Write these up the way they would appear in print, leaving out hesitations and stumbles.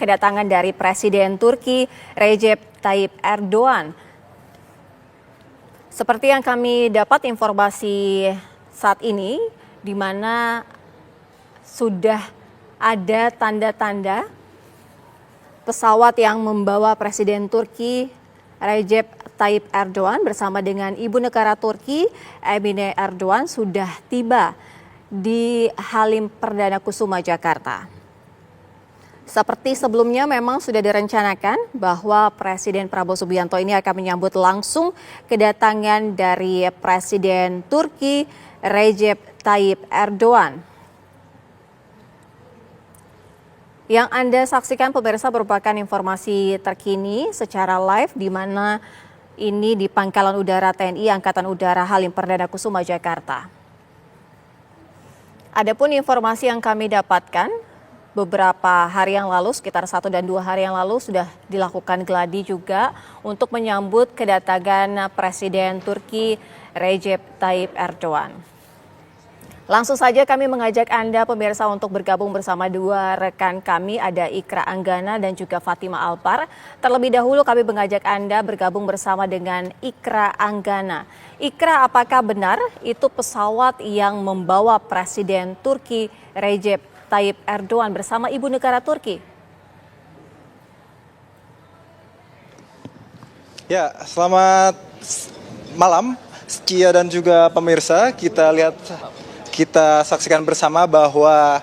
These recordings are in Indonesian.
kedatangan dari Presiden Turki Recep Tayyip Erdogan. Seperti yang kami dapat informasi saat ini, di mana sudah ada tanda-tanda pesawat yang membawa Presiden Turki Recep Tayyip Erdogan bersama dengan Ibu Negara Turki Emine Erdogan sudah tiba di Halim Perdana Kusuma, Jakarta. Seperti sebelumnya memang sudah direncanakan bahwa Presiden Prabowo Subianto ini akan menyambut langsung kedatangan dari Presiden Turki Recep Tayyip Erdogan. Yang Anda saksikan pemirsa merupakan informasi terkini secara live di mana ini di Pangkalan Udara TNI Angkatan Udara Halim Perdana Kusuma, Jakarta. Adapun informasi yang kami dapatkan, beberapa hari yang lalu, sekitar 1 dan 2 hari yang lalu sudah dilakukan gladi juga untuk menyambut kedatangan Presiden Turki Recep Tayyip Erdogan. Langsung saja kami mengajak Anda pemirsa untuk bergabung bersama dua rekan kami, ada Ikra Anggana dan juga Fatima Alpar. Terlebih dahulu kami mengajak Anda bergabung bersama dengan Ikra Anggana. Ikra, apakah benar itu pesawat yang membawa Presiden Turki Recep Tayyip Erdogan bersama Ibu Negara Turki? Ya, selamat malam Cia dan juga pemirsa. Kita saksikan bersama bahwa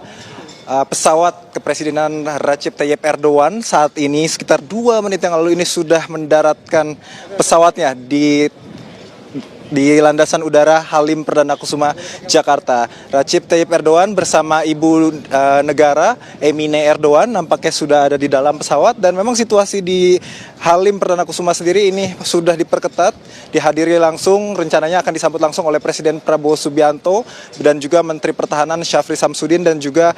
pesawat kepresidenan Recep Tayyip Erdogan saat ini sekitar 2 menit yang lalu ini sudah mendaratkan pesawatnya di landasan udara Halim Perdana Kusuma, Jakarta. Recep Tayyip Erdogan bersama Ibu Negara Emine Erdogan nampaknya sudah ada di dalam pesawat, dan memang situasi di Halim Perdana Kusuma sendiri ini sudah diperketat, dihadiri langsung, rencananya akan disambut langsung oleh Presiden Prabowo Subianto dan juga Menteri Pertahanan Syafri Samsudin dan juga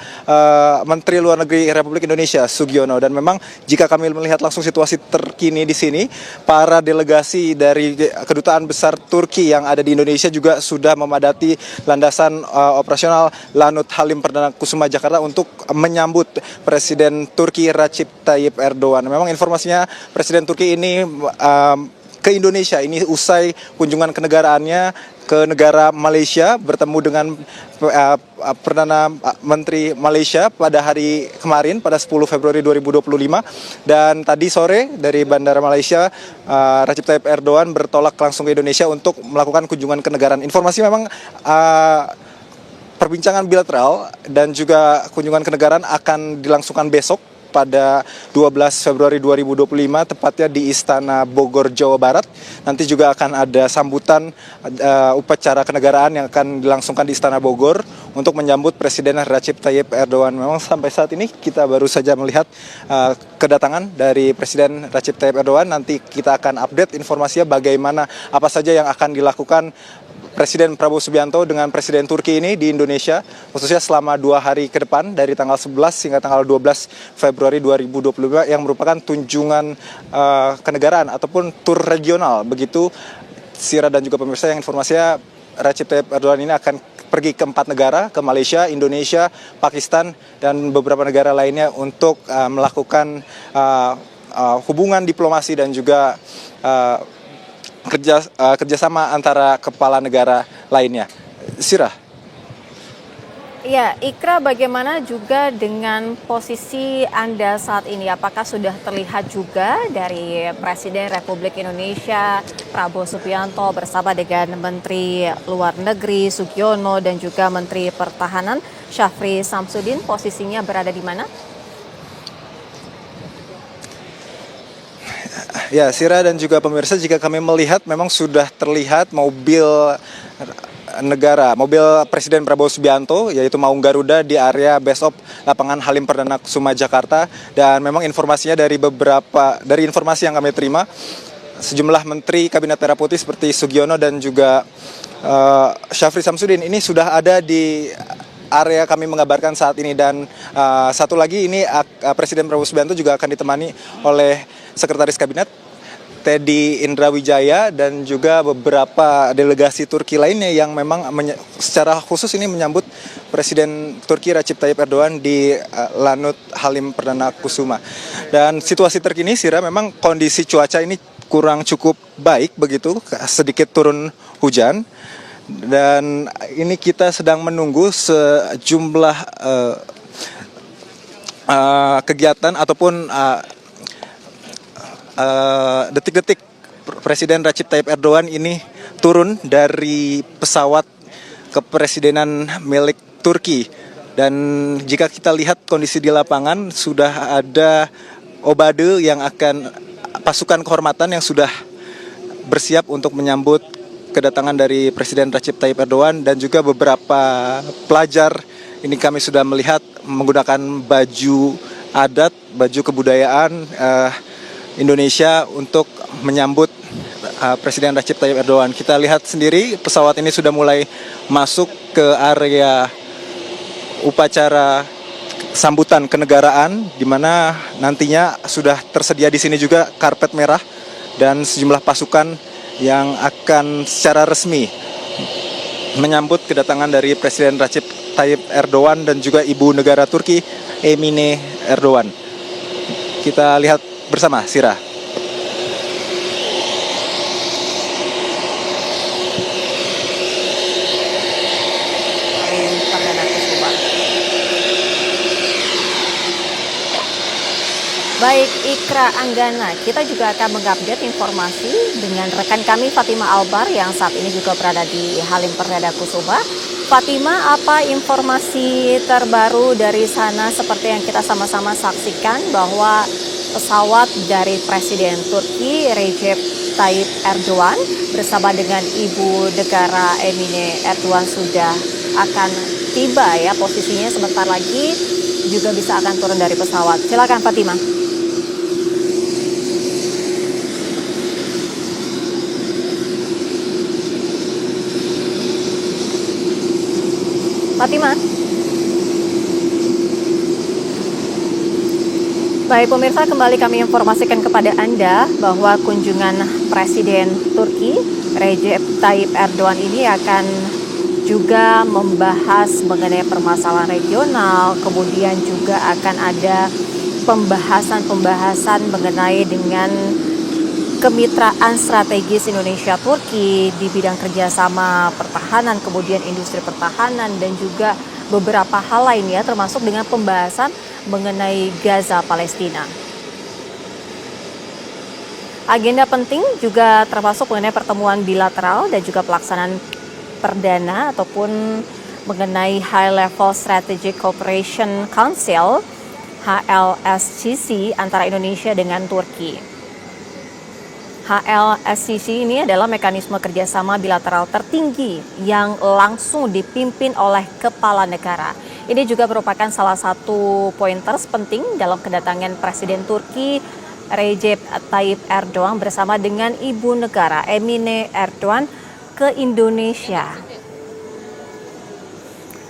Menteri Luar Negeri Republik Indonesia Sugiono. Dan memang jika kami melihat langsung situasi terkini di sini, para delegasi dari Kedutaan Besar Turki yang ada di Indonesia juga sudah memadati landasan operasional Lanut Halim Perdana Kusuma, Jakarta untuk menyambut Presiden Turki Recep Tayyip Erdogan. Memang informasinya Presiden Turki ini ke Indonesia ini usai kunjungan kenegaraannya ke negara Malaysia, bertemu dengan Perdana Menteri Malaysia pada hari kemarin pada 10 Februari 2025, dan tadi sore dari Bandara Malaysia Recep Tayyip Erdogan bertolak langsung ke Indonesia untuk melakukan kunjungan kenegaraan. Informasi memang perbincangan bilateral dan juga kunjungan kenegaraan akan dilangsungkan besok pada 12 Februari 2025, tepatnya di Istana Bogor, Jawa Barat. Nanti juga akan ada sambutan upacara kenegaraan yang akan dilangsungkan di Istana Bogor untuk menyambut Presiden Recep Tayyip Erdogan. Memang sampai saat ini kita baru saja melihat kedatangan dari Presiden Recep Tayyip Erdogan. Nanti kita akan update informasinya bagaimana apa saja yang akan dilakukan Presiden Prabowo Subianto dengan Presiden Turki ini di Indonesia, khususnya selama 2 hari ke depan dari tanggal 11 hingga tanggal 12 Februari 2025 yang merupakan kunjungan kenegaraan ataupun tur regional. Begitu Sira dan juga pemirsa, yang informasinya Recep Tayyip Erdogan ini akan pergi ke 4 negara, ke Malaysia, Indonesia, Pakistan, dan beberapa negara lainnya untuk melakukan hubungan diplomasi dan juga kerjasama antara kepala negara lainnya. Sirah. Ya, Ikra, bagaimana juga dengan posisi Anda saat ini? Apakah sudah terlihat juga dari Presiden Republik Indonesia Prabowo Subianto bersama dengan Menteri Luar Negeri Sugiono dan juga Menteri Pertahanan Syafri Samsudin, posisinya berada di mana? Ya, Sira dan juga pemirsa, jika kami melihat memang sudah terlihat mobil Presiden Prabowo Subianto, yaitu Maung Garuda, di area base of lapangan Halim Perdana Kusuma, Jakarta. Dan memang informasinya dari informasi yang kami terima, sejumlah menteri Kabinet Merah Putih seperti Sugiono dan juga Syafri Samsudin ini sudah ada di area kami mengabarkan saat ini. Dan satu lagi ini Presiden Prabowo Subianto juga akan ditemani oleh Sekretaris Kabinet Teddy Indrawijaya dan juga beberapa delegasi Turki lainnya yang memang secara khusus ini menyambut Presiden Turki Recep Tayyip Erdogan di Lanut Halim Perdana Kusuma. Dan situasi terkini Sira, memang kondisi cuaca ini kurang cukup baik begitu, sedikit turun hujan. Dan ini kita sedang menunggu sejumlah kegiatan ataupun detik-detik Presiden Recep Tayyip Erdogan ini turun dari pesawat kepresidenan milik Turki. Dan jika kita lihat kondisi di lapangan, sudah ada obade yang akan pasukan kehormatan yang sudah bersiap untuk menyambut kedatangan dari Presiden Recep Tayyip Erdogan, dan juga beberapa pelajar ini kami sudah melihat menggunakan baju adat, baju kebudayaan Indonesia untuk menyambut Presiden Recep Tayyip Erdogan. Kita lihat sendiri pesawat ini sudah mulai masuk ke area upacara sambutan kenegaraan, di mana nantinya sudah tersedia di sini juga karpet merah dan sejumlah pasukan yang akan secara resmi menyambut kedatangan dari Presiden Recep Tayyip Erdogan dan juga Ibu Negara Turki Emine Erdogan. Kita lihat bersama, Sira. Baik, Ikra Anggana, kita juga akan mengupdate informasi dengan rekan kami Fatima Albar yang saat ini juga berada di Halim Perdana Kusuma. Fatima, apa informasi terbaru dari sana seperti yang kita sama-sama saksikan bahwa pesawat dari Presiden Turki Recep Tayyip Erdogan bersama dengan Ibu Negara Emine Erdogan sudah akan tiba ya, posisinya sebentar lagi juga bisa akan turun dari pesawat. Silakan Fatima. Fatima. Baik pemirsa, kembali kami informasikan kepada Anda bahwa kunjungan Presiden Turki Recep Tayyip Erdogan ini akan juga membahas mengenai permasalahan regional, kemudian juga akan ada pembahasan mengenai dengan kemitraan strategis Indonesia-Turki di bidang kerjasama pertahanan, kemudian industri pertahanan, dan juga beberapa hal lainnya termasuk dengan pembahasan mengenai Gaza Palestina. Agenda penting juga termasuk mengenai pertemuan bilateral dan juga pelaksanaan perdana ataupun mengenai High Level Strategic Cooperation Council HLSCC antara Indonesia dengan Turki. HLSCC ini adalah mekanisme kerjasama bilateral tertinggi yang langsung dipimpin oleh kepala negara. Ini juga merupakan salah satu pointers penting dalam kedatangan Presiden Turki Recep Tayyip Erdogan bersama dengan Ibu Negara Emine Erdogan ke Indonesia.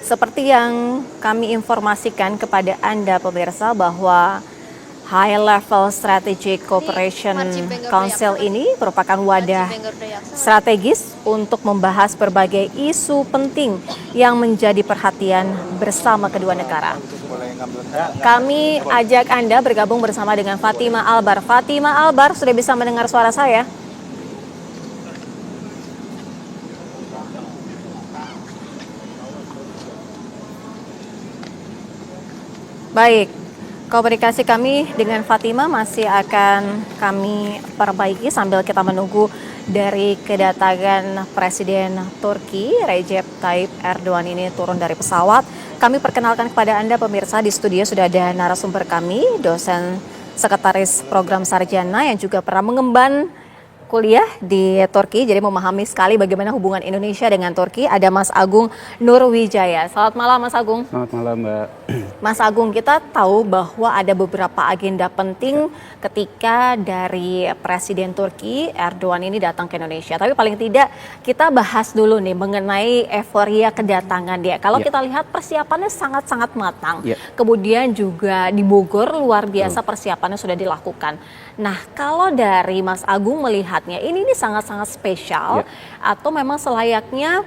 Seperti yang kami informasikan kepada Anda pemirsa bahwa High Level Strategic Cooperation Council ini merupakan wadah strategis untuk membahas berbagai isu penting yang menjadi perhatian bersama kedua negara. Kami ajak Anda bergabung bersama dengan Fatima Albar. Fatima Albar, sudah bisa mendengar suara saya? Baik. Komunikasi kami dengan Fatima masih akan kami perbaiki sambil kita menunggu dari kedatangan Presiden Turki Recep Tayyip Erdogan ini turun dari pesawat. Kami perkenalkan kepada Anda pemirsa, di studio sudah ada narasumber kami, dosen sekretaris program sarjana yang juga pernah mengemban kuliah di Turki, jadi memahami sekali bagaimana hubungan Indonesia dengan Turki. Ada Mas Agung Nurwijaya. Selamat malam Mas Agung. Selamat malam Mbak. Mas Agung, kita tahu bahwa ada beberapa agenda penting ketika dari Presiden Turki Erdogan ini datang ke Indonesia. Tapi paling tidak kita bahas dulu nih mengenai euforia kedatangan dia. Kalau kita lihat persiapannya sangat-sangat matang. Kemudian juga di Bogor luar biasa persiapannya sudah dilakukan. Nah, kalau dari Mas Agung melihatnya ini sangat-sangat spesial atau memang selayaknya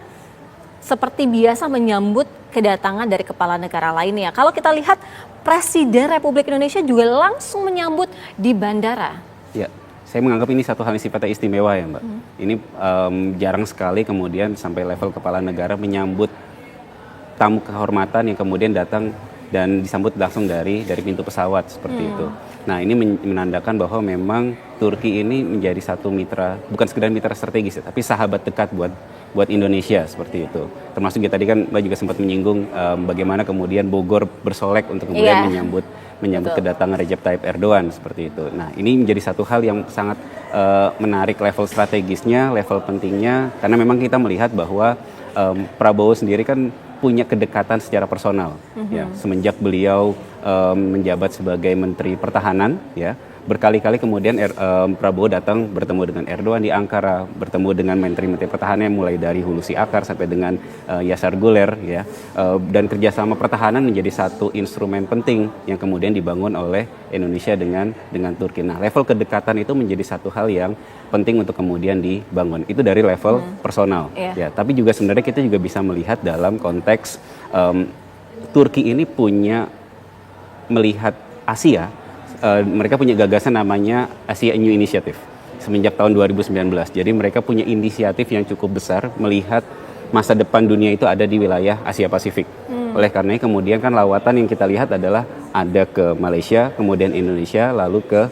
seperti biasa menyambut kedatangan dari kepala negara lainnya. Kalau kita lihat Presiden Republik Indonesia juga langsung menyambut di bandara. Ya, saya menganggap ini satu hal yang sifatnya istimewa ya Mbak. Ini jarang sekali kemudian sampai level kepala negara menyambut tamu kehormatan yang kemudian datang dan disambut langsung dari pintu pesawat seperti itu. Nah, ini menandakan bahwa memang Turki ini menjadi satu mitra, bukan sekedar mitra strategis, tapi sahabat dekat buat Indonesia seperti itu. Termasuk tadi kan Mbak juga sempat menyinggung bagaimana kemudian Bogor bersolek untuk kemudian menyambut kedatangan Recep Tayyip Erdogan seperti itu. Nah, ini menjadi satu hal yang sangat menarik level strategisnya, level pentingnya, karena memang kita melihat bahwa Prabowo sendiri kan punya kedekatan secara personal ya, semenjak beliau menjabat sebagai Menteri Pertahanan ya, berkali-kali kemudian Prabowo datang bertemu dengan Erdogan di Ankara, bertemu dengan Menteri Pertahanan mulai dari Hulusi Akar sampai dengan Yasar Guler ya, dan kerjasama pertahanan menjadi satu instrumen penting yang kemudian dibangun oleh Indonesia dengan Turki. Nah, level kedekatan itu menjadi satu hal yang penting untuk kemudian dibangun. Itu dari level personal ya, tapi juga sebenarnya kita juga bisa melihat dalam konteks Turki ini punya melihat Asia. Mereka punya gagasan namanya Asia New Initiative semenjak tahun 2019. Jadi mereka punya inisiatif yang cukup besar melihat masa depan dunia itu ada di wilayah Asia Pasifik. Oleh karena kemudian kan lawatan yang kita lihat adalah ada ke Malaysia, kemudian Indonesia, lalu ke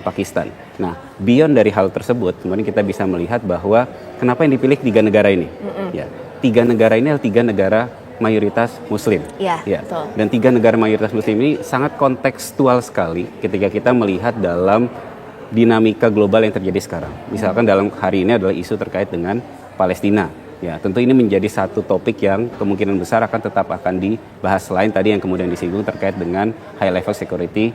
Pakistan. Nah, beyond dari hal tersebut, kemudian kita bisa melihat bahwa kenapa yang dipilih 3 negara ini. Ya, 3 negara ini adalah 3 negara mayoritas Muslim. Betul. Dan 3 negara mayoritas Muslim ini sangat kontekstual sekali ketika kita melihat dalam dinamika global yang terjadi sekarang. Misalkan dalam hari ini adalah isu terkait dengan Palestina. Ya, tentu ini menjadi satu topik yang kemungkinan besar akan dibahas selain tadi yang kemudian disinggung terkait dengan high level security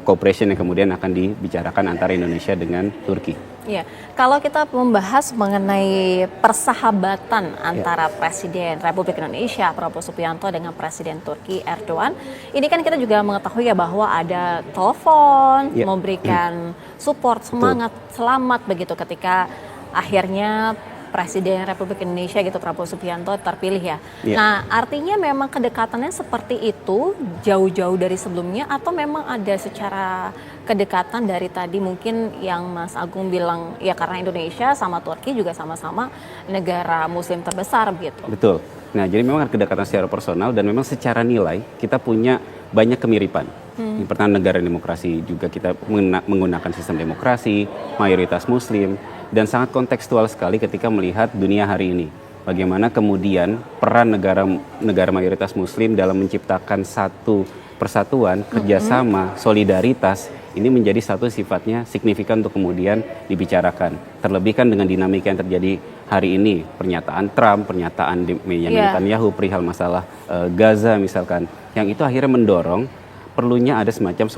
cooperation yang kemudian akan dibicarakan antara Indonesia dengan Turki. Ya, kalau kita membahas mengenai persahabatan antara Presiden Republik Indonesia Prabowo Subianto dengan Presiden Turki Erdogan, ini kan kita juga mengetahui ya bahwa ada telepon memberikan support, semangat, selamat begitu ketika akhirnya Presiden Republik Indonesia gitu Prabowo Subianto terpilih ya. Nah, artinya memang kedekatannya seperti itu jauh-jauh dari sebelumnya atau memang ada secara kedekatan dari tadi mungkin yang Mas Agung bilang ya karena Indonesia sama Turki juga sama-sama negara Muslim terbesar gitu. Betul. Nah, jadi memang ada kedekatan secara personal dan memang secara nilai kita punya banyak kemiripan. Yang pertama negara demokrasi juga kita menggunakan sistem demokrasi, mayoritas Muslim, dan sangat kontekstual sekali ketika melihat dunia hari ini. Bagaimana kemudian peran negara mayoritas Muslim dalam menciptakan satu persatuan, kerjasama, solidaritas, ini menjadi satu sifatnya signifikan untuk kemudian dibicarakan. Terlebih kan dengan dinamika yang terjadi hari ini, pernyataan Trump, pernyataan Netanyahu perihal masalah Gaza misalkan, yang itu akhirnya mendorong perlunya ada semacam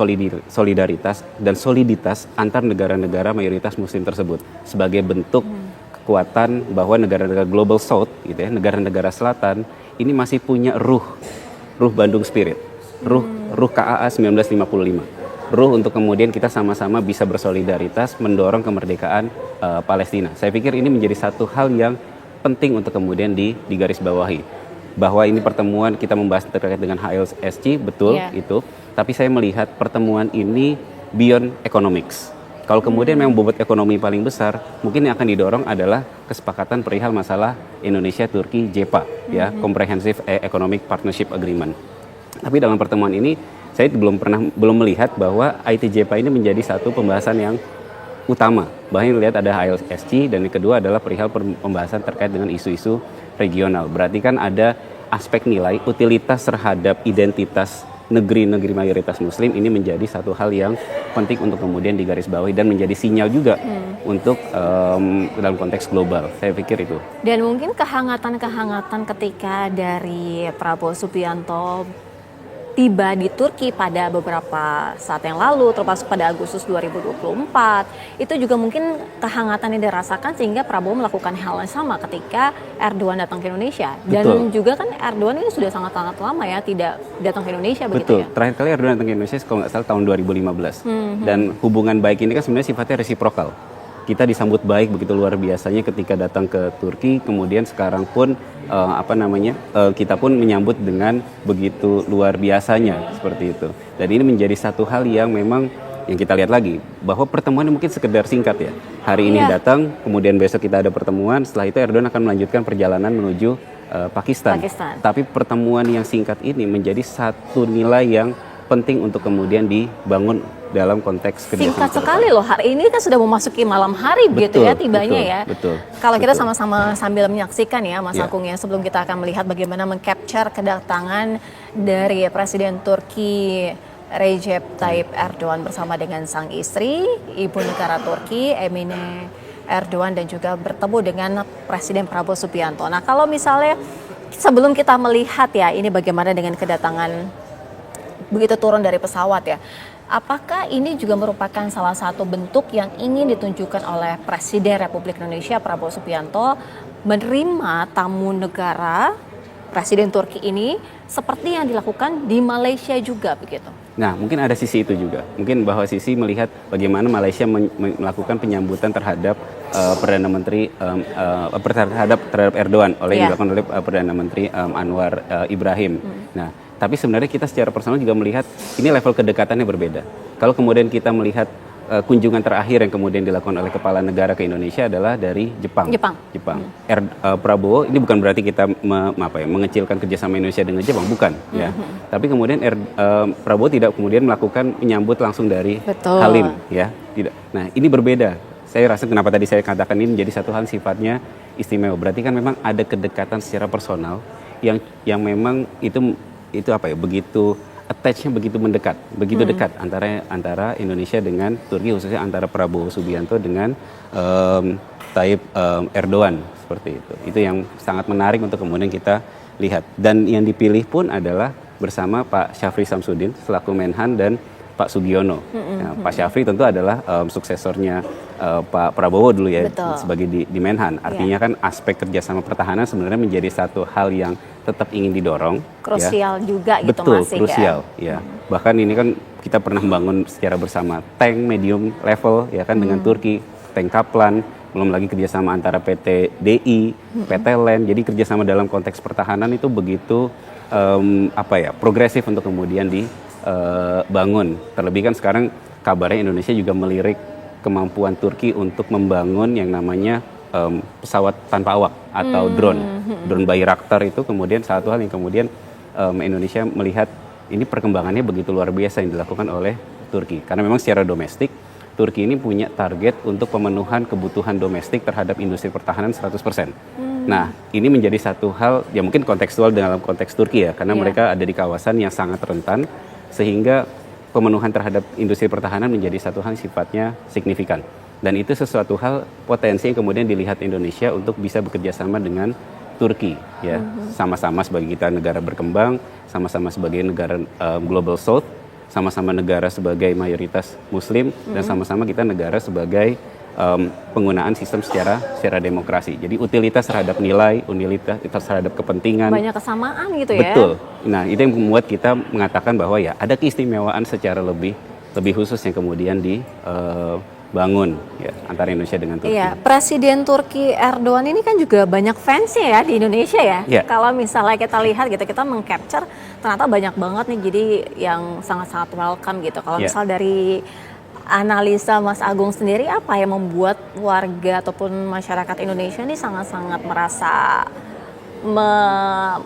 solidaritas dan soliditas antar negara-negara mayoritas Muslim tersebut sebagai bentuk kekuatan bahwa negara-negara Global South, gitu ya, negara-negara Selatan ini masih punya ruh Bandung Spirit, ruh KAA 1955, ruh untuk kemudian kita sama-sama bisa bersolidaritas mendorong kemerdekaan Palestina. Saya pikir ini menjadi satu hal yang penting untuk kemudian digarisbawahi. Bahwa ini pertemuan kita membahas terkait dengan HLSC, betul itu. Tapi saya melihat pertemuan ini beyond economics. Kalau kemudian memang bobot ekonomi paling besar, mungkin yang akan didorong adalah kesepakatan perihal masalah Indonesia-Turki JEPA, ya, Comprehensive Economic Partnership Agreement. Tapi dalam pertemuan ini saya belum melihat bahwa ITJEPA ini menjadi satu pembahasan yang utama. Bahkan lihat ada HLSC dan yang kedua adalah perihal pembahasan terkait dengan isu-isu regional. Berarti kan ada aspek nilai utilitas terhadap identitas negeri-negeri mayoritas Muslim ini menjadi satu hal yang penting untuk kemudian digarisbawahi dan menjadi sinyal juga untuk dalam konteks global. Saya pikir itu. Dan mungkin kehangatan-kehangatan ketika dari Prabowo Subianto tiba di Turki pada beberapa saat yang lalu, termasuk pada Agustus 2024, itu juga mungkin kehangatan yang dirasakan sehingga Prabowo melakukan hal yang sama ketika Erdogan datang ke Indonesia. Dan Betul. juga kan Erdogan ini sudah sangat-sangat lama ya tidak datang ke Indonesia begitu Betul. ya. Terakhir kali Erdogan datang ke Indonesia kalau nggak salah tahun 2015. Dan hubungan baik ini kan sebenarnya sifatnya resiprokal. Kita disambut baik begitu luar biasanya ketika datang ke Turki, kemudian sekarang pun kita pun menyambut dengan begitu luar biasanya seperti itu. Dan ini menjadi satu hal yang memang yang kita lihat lagi bahwa pertemuan mungkin sekedar singkat ya. Hari ini datang, kemudian besok kita ada pertemuan, setelah itu Erdogan akan melanjutkan perjalanan menuju Pakistan. Tapi pertemuan yang singkat ini menjadi satu nilai yang penting untuk kemudian dibangun dalam konteks kerjasama. Singkat sekali loh, hari ini kan sudah memasuki malam hari begitu ya tibanya ya. Betul. Kalau kita sama-sama sambil menyaksikan ya Mas Ya. Agung ya, sebelum kita akan melihat bagaimana mengcapture kedatangan dari Presiden Turki Recep Tayyip Erdogan bersama dengan sang istri, Ibu Negara Turki Emine Erdogan, dan juga bertemu dengan Presiden Prabowo Subianto. Nah kalau misalnya sebelum kita melihat ya ini bagaimana dengan kedatangan begitu turun dari pesawat ya, apakah ini juga merupakan salah satu bentuk yang ingin ditunjukkan oleh Presiden Republik Indonesia Prabowo Subianto menerima tamu negara Presiden Turki ini seperti yang dilakukan di Malaysia juga begitu? Nah, mungkin ada sisi itu juga. Mungkin bahwa sisi melihat bagaimana Malaysia melakukan penyambutan terhadap Perdana Menteri terhadap Erdogan yang dilakukan oleh Perdana Menteri Anwar Ibrahim. Nah, tapi sebenarnya kita secara personal juga melihat ini level kedekatannya berbeda. Kalau kemudian kita melihat kunjungan terakhir yang kemudian dilakukan oleh kepala negara ke Indonesia adalah dari Jepang. Prabowo ini bukan berarti kita mengecilkan kerjasama Indonesia dengan Jepang, bukan ya. Tapi kemudian Prabowo tidak kemudian melakukan menyambut langsung dari Halim ya, tidak. Nah ini berbeda. Saya rasa kenapa tadi saya katakan ini menjadi satu hal sifatnya istimewa. Berarti kan memang ada kedekatan secara personal yang memang itu begitu attach-nya begitu dekat antara Indonesia dengan Turki, khususnya antara Prabowo Subianto dengan Tayyip Erdogan seperti itu. Itu yang sangat menarik untuk kemudian kita lihat. Dan yang dipilih pun adalah bersama Pak Syafri Samsudin selaku Menhan dan Pak Sugiono. Nah, Pak Syafri tentu adalah suksesornya Pak Prabowo dulu ya. Betul. Sebagai di Menhan. Artinya kan aspek kerjasama pertahanan sebenarnya menjadi satu hal yang tetap ingin didorong. Krusial juga gitu Betul, masih krusial ya. Bahkan ini kan kita pernah membangun secara bersama tank medium level ya kan dengan Turki, tank Kaplan, belum lagi kerjasama antara PT DI, PT LEN. Jadi kerjasama dalam konteks pertahanan itu begitu progresif untuk kemudian dibangun. Terlebih kan sekarang kabarnya Indonesia juga melirik kemampuan Turki untuk membangun yang namanya pesawat tanpa awak atau drone Bayraktar. Itu kemudian satu hal yang kemudian Indonesia melihat ini perkembangannya begitu luar biasa yang dilakukan oleh Turki, karena memang secara domestik Turki ini punya target untuk pemenuhan kebutuhan domestik terhadap industri pertahanan 100%. Nah ini menjadi satu hal yang mungkin kontekstual dalam konteks Turki ya, karena mereka ada di kawasan yang sangat rentan sehingga pemenuhan terhadap industri pertahanan menjadi satu hal sifatnya signifikan. Dan itu sesuatu hal potensi yang kemudian dilihat Indonesia untuk bisa bekerja sama dengan Turki ya, sama-sama sebagai kita negara berkembang, sama-sama sebagai negara global south, sama-sama negara sebagai mayoritas Muslim, dan sama-sama kita negara sebagai penggunaan sistem secara demokrasi. Jadi utilitas terhadap nilai, utilitas terhadap kepentingan. Banyak kesamaan gitu ya. Betul. Nah itu yang membuat kita mengatakan bahwa ya ada keistimewaan secara lebih khusus yang kemudian dibangun ya antara Indonesia dengan Turki. Iya, Presiden Turki Erdogan ini kan juga banyak fansnya ya di Indonesia ya. Kalau misalnya kita lihat gitu, kita mengcapture ternyata banyak banget nih, jadi yang sangat-sangat welcome gitu. Kalau misal dari analisa Mas Agung sendiri, apa yang membuat warga ataupun masyarakat Indonesia ini sangat-sangat merasa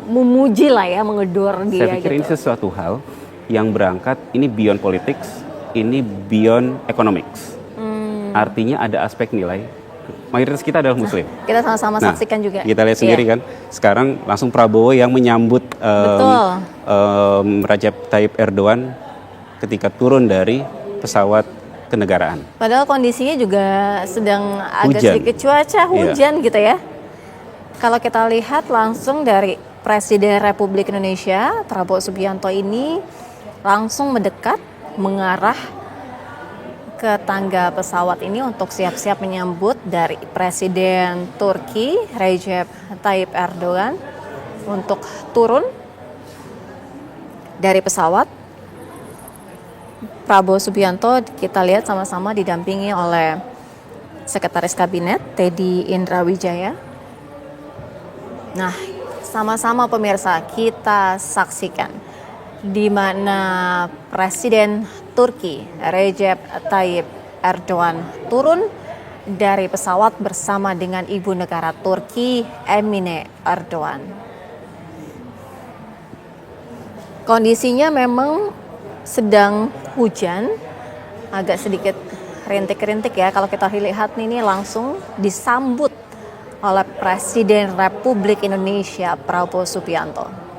memuji lah ya, mengedor dia? Saya pikir ini sesuatu hal yang berangkat, ini beyond politics, ini beyond economics. Artinya ada aspek nilai. Mayoritas kita adalah Muslim. Kita sama-sama saksikan juga. Kita lihat sendiri kan, sekarang langsung Prabowo yang menyambut Recep Tayyip Erdogan ketika turun dari pesawat kenegaraan. Padahal kondisinya juga sedang agak Hujan. sedikit cuaca hujan gitu ya. Kalau kita lihat langsung dari Presiden Republik Indonesia Prabowo Subianto ini langsung mendekat mengarah ke tangga pesawat ini untuk siap-siap menyambut dari Presiden Turki Recep Tayyip Erdogan untuk turun dari pesawat. Prabowo Subianto kita lihat sama-sama didampingi oleh Sekretaris Kabinet Teddy Indrawijaya. Nah, sama-sama pemirsa kita saksikan di mana Presiden Turki Recep Tayyip Erdogan turun dari pesawat bersama dengan ibu negara Turki Emine Erdogan. Kondisinya memang sedang hujan, agak sedikit rintik-rintik ya. Kalau kita lihat ini langsung disambut oleh Presiden Republik Indonesia Prabowo Subianto.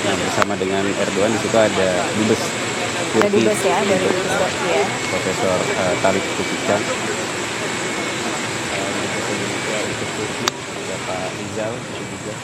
Nah, bersama dengan Erdogan di situ ada dubes Ada Turki, dubes ya dari Turki ya. Profesor Talik Kukican. Dubes Indonesia untuk Turki ada Pak Rizal itu juga.